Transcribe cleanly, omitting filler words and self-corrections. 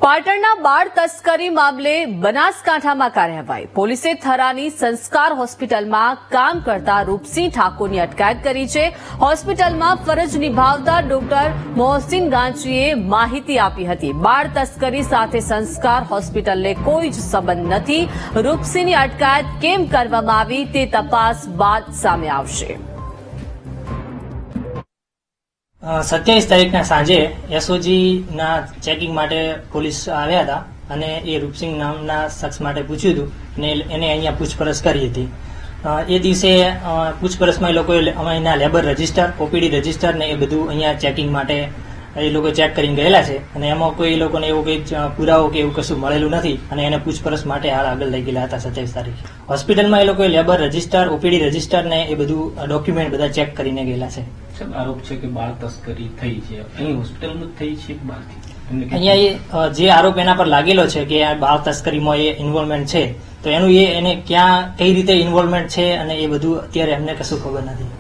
પાટણના બાળ તસ્કરી મામલે બનાસકાંઠામાં કાર્યવાહી પોલીસે થરાની સંસ્કાર હોસ્પિટલમાં કામ કરતા રૂપસિંહ ઠાકોરની અટકાયત કરી છે। હોસ્પિટલમાં ફરજ નિભાવતા ડોક્ટર મોહસિન ગાંચીએ માહિતી આપી હતી। બાળ તસ્કરી સાથે સંસ્કાર હોસ્પિટલને કોઈ જ સંબંધ નથી। રૂપસિંહની અટકાયત કેમ કરવામાં આવી તે તપાસ બાદ સામે આવશે। 27 તારીખના સાંજે એસઓજી ના ચેકિંગ માટે પોલીસ આવ્યા હતા અને એ રૂપસિંહ નામના શખ્સ માટે પૂછ્યું હતું અને એને અહીંયા પૂછપરછ કરી હતી। એ દિવસે પૂછપરછમાં એ લોકોએ અહીંના લેબર રજિસ્ટર, ઓપીડી રજિસ્ટર ને એ બધું અહીંયા ચેકિંગ માટે એ લોકો ચેક કરીને ગયેલા છે અને એમાં કોઈ એ લોકોને એવું કંઈ પુરાવો કે એવું કશું મળેલું નથી અને એને પૂછપરછ માટે હાલ આગળ લઈ ગયેલા હતા 27 તારીખે। હોસ્પિટલમાં એ લોકોએ લેબર રજિસ્ટર, ઓપીડી રજિસ્ટર ને એ બધું ડોક્યુમેન્ટ બધા ચેક કરીને ગયેલા છે। આરોપ છે કે બાળ તસ્કરી થઈ છે, અહીં હોસ્પિટલમાં થઈ છે કે બહારથી? અહીંયા જે આરોપ એના પર લાગેલો છે કે આ બાળ તસ્કરીમાં એ ઇન્વોલ્વમેન્ટ છે, તો એનું એને ક્યાં કઈ રીતે ઇન્વોલ્વમેન્ટ છે અને એ બધું અત્યારે અમને કશું ખબર નથી।